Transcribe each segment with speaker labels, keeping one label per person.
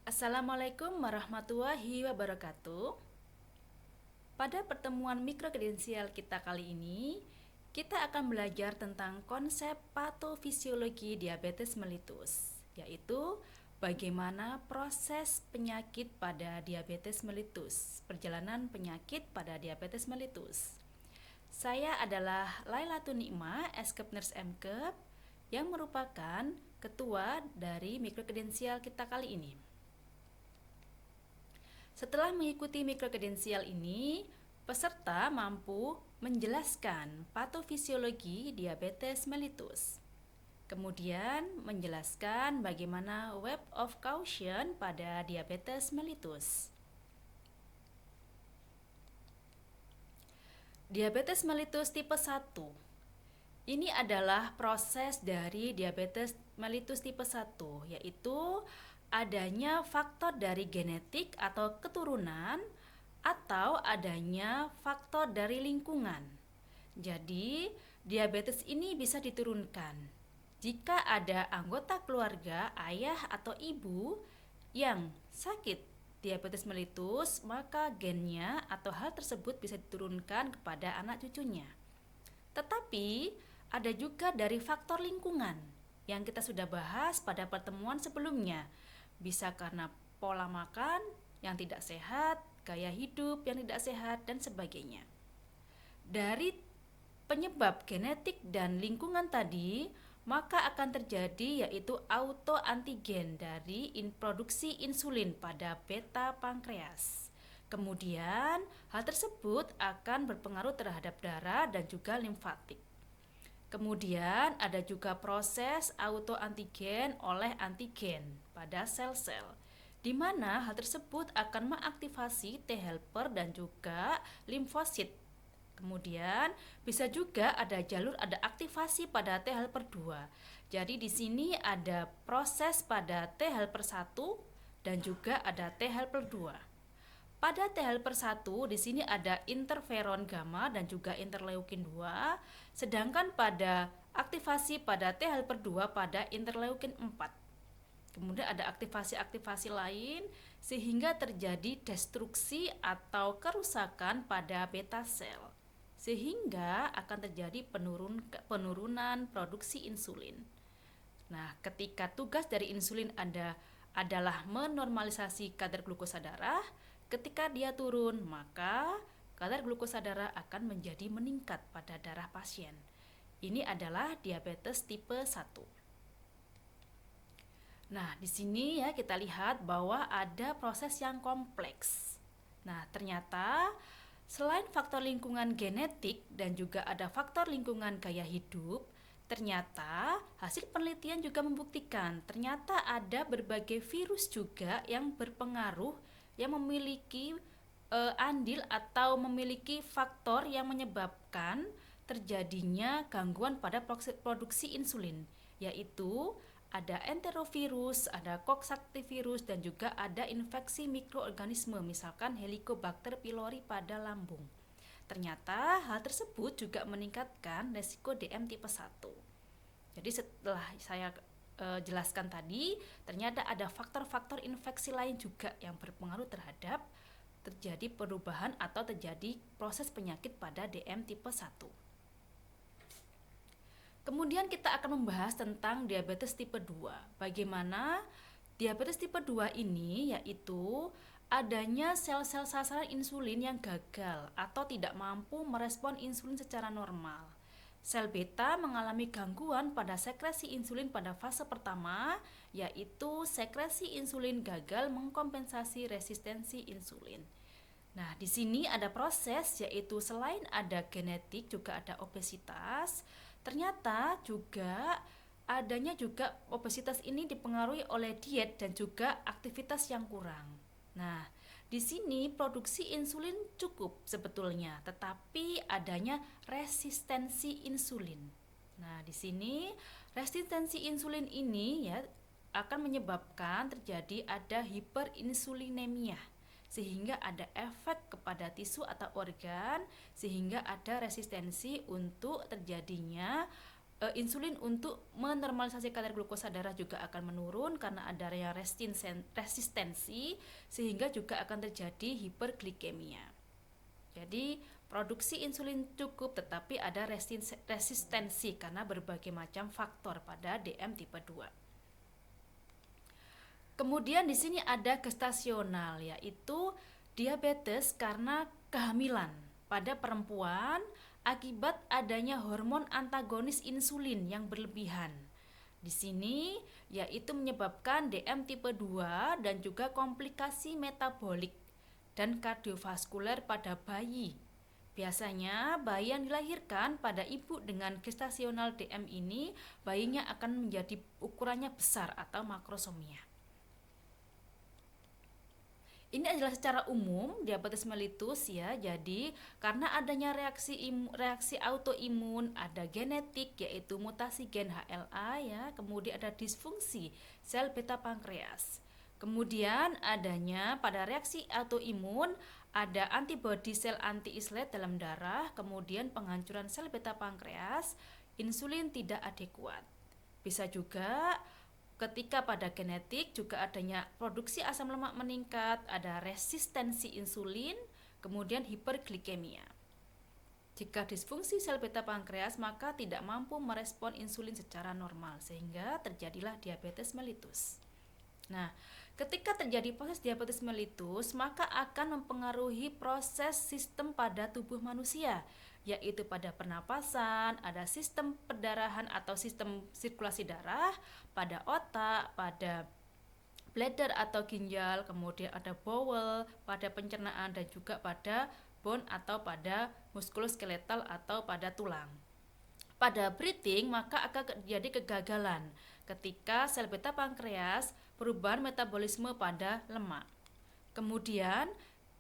Speaker 1: Assalamualaikum warahmatullahi wabarakatuh. Pada pertemuan mikrokredensial kita kali ini, kita akan belajar tentang konsep patofisiologi diabetes mellitus, yaitu bagaimana proses penyakit pada diabetes mellitus, perjalanan penyakit pada diabetes mellitus. Saya adalah Lailatul Nikmah, Eskep Nurse MKEP, yang merupakan ketua dari mikrokredensial kita kali ini. Setelah mengikuti mikrokredensial ini, peserta mampu menjelaskan patofisiologi diabetes mellitus. Kemudian menjelaskan bagaimana web of caution pada diabetes mellitus. Diabetes mellitus tipe 1. Ini adalah proses dari diabetes mellitus tipe 1, yaitu adanya faktor dari genetik atau keturunan atau adanya faktor dari lingkungan. Jadi, diabetes ini bisa diturunkan. Jika ada anggota keluarga, ayah atau ibu yang sakit diabetes mellitus, maka gennya atau hal tersebut bisa diturunkan kepada anak cucunya. Tetapi, ada juga dari faktor lingkungan yang kita sudah bahas pada pertemuan sebelumnya. Bisa karena pola makan yang tidak sehat, gaya hidup yang tidak sehat, dan sebagainya. Dari penyebab genetik dan lingkungan tadi, maka akan terjadi yaitu autoantigen dari produksi insulin pada beta pankreas. Kemudian, hal tersebut akan berpengaruh terhadap darah dan juga limfatik. Kemudian ada juga proses autoantigen oleh antigen pada sel-sel, di mana hal tersebut akan mengaktifasi T helper dan juga limfosit. Kemudian bisa juga ada aktivasi pada T helper 2. Jadi di sini ada proses pada T helper 1 dan juga ada T helper 2. Pada T helper 1 di sini ada interferon gamma dan juga interleukin 2, sedangkan pada aktivasi pada T helper 2 pada interleukin 4. Kemudian ada aktivasi-aktivasi lain sehingga terjadi destruksi atau kerusakan pada beta sel, sehingga akan terjadi penurunan produksi insulin. Nah, ketika tugas dari insulin adalah menormalisasi kadar glukosa darah, ketika dia turun, maka kadar glukosa darah akan menjadi meningkat pada darah pasien. Ini adalah diabetes tipe 1. Nah, di sini ya kita lihat bahwa ada proses yang kompleks. Nah, ternyata selain faktor lingkungan genetik dan juga ada faktor lingkungan gaya hidup, ternyata hasil penelitian juga membuktikan ternyata ada berbagai virus juga yang berpengaruh, yang memiliki andil atau memiliki faktor yang menyebabkan terjadinya gangguan pada produksi insulin, yaitu ada enterovirus, ada coxsackie-virus, dan juga ada infeksi mikroorganisme, misalkan Helicobacter pylori pada lambung. Ternyata hal tersebut juga meningkatkan resiko DM tipe 1. Jadi setelah saya jelaskan tadi, ternyata ada faktor-faktor infeksi lain juga yang berpengaruh terhadap terjadi perubahan atau terjadi proses penyakit pada DM tipe 1. Kemudian kita akan membahas tentang diabetes tipe 2. Bagaimana diabetes tipe 2 ini, yaitu adanya sel-sel sasaran insulin yang gagal atau tidak mampu merespon insulin secara normal. Sel beta mengalami gangguan pada sekresi insulin pada fase pertama, yaitu sekresi insulin gagal mengkompensasi resistensi insulin. Nah, di sini ada proses, yaitu selain ada genetik juga ada obesitas. Ternyata juga adanya juga obesitas ini dipengaruhi oleh diet dan juga aktivitas yang kurang. Nah, di sini produksi insulin cukup sebetulnya, tetapi adanya resistensi insulin. Nah, di sini resistensi insulin ini ya akan menyebabkan terjadi ada hiperinsulinemia, sehingga ada efek kepada tisu atau organ, sehingga ada resistensi untuk terjadinya insulin untuk menormalisasi kadar glukosa darah juga akan menurun karena adanya resistensi, sehingga juga akan terjadi hiperglikemia. Jadi produksi insulin cukup tetapi ada resistensi karena berbagai macam faktor pada DM tipe 2. Kemudian di sini ada gestasional, yaitu diabetes karena kehamilan pada perempuan akibat adanya hormon antagonis insulin yang berlebihan. Di sini yaitu menyebabkan DM tipe 2 dan juga komplikasi metabolik dan kardiovaskuler pada bayi. Biasanya bayi yang dilahirkan pada ibu dengan gestasional DM ini, bayinya akan menjadi ukurannya besar atau makrosomia. Ini adalah secara umum diabetes mellitus ya. Jadi karena adanya reaksi autoimun, ada genetik yaitu mutasi gen HLA ya, kemudian ada disfungsi sel beta pankreas. Kemudian adanya pada reaksi autoimun ada antibodi sel anti-islet dalam darah, kemudian penghancuran sel beta pankreas, insulin tidak adekuat. Bisa juga ketika pada genetik juga adanya produksi asam lemak meningkat, ada resistensi insulin, kemudian hiperglikemia. Jika disfungsi sel beta pankreas maka tidak mampu merespon insulin secara normal sehingga terjadilah diabetes mellitus. Nah, ketika terjadi proses diabetes mellitus maka akan mempengaruhi proses sistem pada tubuh manusia, yaitu pada pernapasan, ada sistem perdarahan atau sistem sirkulasi darah, pada otak, pada bladder atau ginjal, kemudian ada bowel, pada pencernaan dan juga pada bone atau pada muskuloskeletal atau pada tulang. Pada breathing maka akan terjadi kegagalan ketika sel beta pankreas perubahan metabolisme pada lemak. Kemudian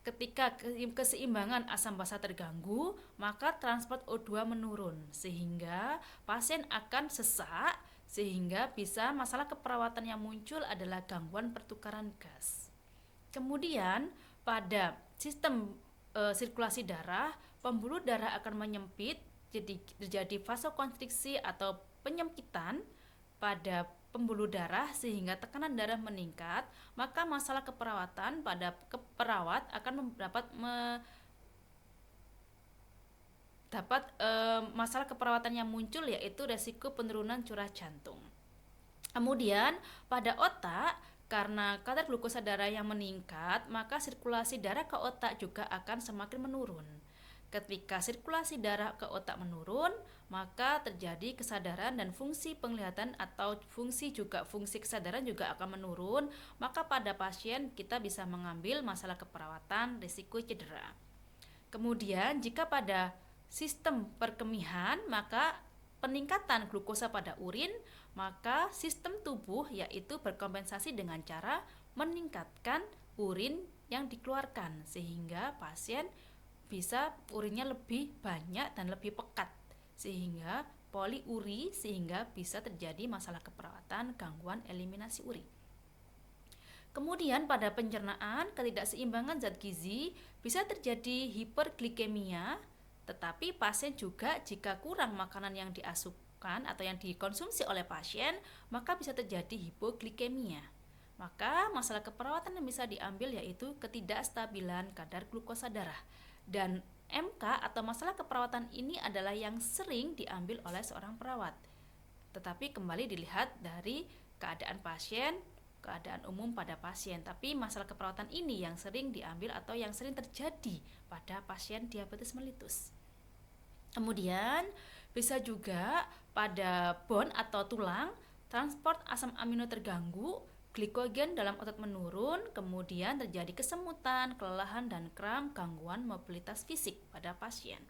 Speaker 1: ketika keseimbangan asam basa terganggu, maka transport O2 menurun sehingga pasien akan sesak, sehingga bisa masalah keperawatan yang muncul adalah gangguan pertukaran gas. Kemudian pada sistem sirkulasi darah, pembuluh darah akan menyempit, jadi terjadi vasokonstriksi atau penyempitan pada pembuluh darah sehingga tekanan darah meningkat, maka masalah keperawatan pada perawat akan masalah keperawatan yang muncul yaitu resiko penurunan curah jantung. Kemudian pada otak, karena kadar glukosa darah yang meningkat, maka sirkulasi darah ke otak juga akan semakin menurun. Ketika sirkulasi darah ke otak menurun, maka terjadi kesadaran dan fungsi penglihatan atau fungsi kesadaran juga akan menurun. Maka pada pasien kita bisa mengambil masalah keperawatan, risiko cedera. Kemudian jika pada sistem perkemihan, maka peningkatan glukosa pada urin, maka sistem tubuh yaitu berkompensasi dengan cara meningkatkan urin yang dikeluarkan sehingga pasien bisa urinnya lebih banyak dan lebih pekat sehingga poliuri, sehingga bisa terjadi masalah keperawatan, gangguan eliminasi uri. Kemudian pada pencernaan, ketidakseimbangan zat gizi bisa terjadi hiperglikemia, tetapi pasien juga jika kurang makanan yang diasupkan atau yang dikonsumsi oleh pasien, maka bisa terjadi hipoglikemia. Maka masalah keperawatan yang bisa diambil yaitu ketidakstabilan kadar glukosa darah. Dan MK atau masalah keperawatan ini adalah yang sering diambil oleh seorang perawat. Tetapi kembali dilihat dari keadaan pasien, keadaan umum pada pasien. Tapi masalah keperawatan ini yang sering diambil atau yang sering terjadi pada pasien diabetes mellitus. Kemudian bisa juga pada bone atau tulang, transport asam amino terganggu, glikogen dalam otot menurun, kemudian terjadi kesemutan, kelelahan dan kram, gangguan mobilitas fisik pada pasien.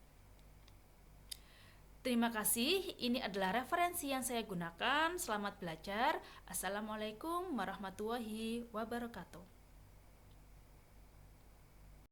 Speaker 1: Terima kasih, ini adalah referensi yang saya gunakan. Selamat belajar. Assalamualaikum warahmatullahi wabarakatuh.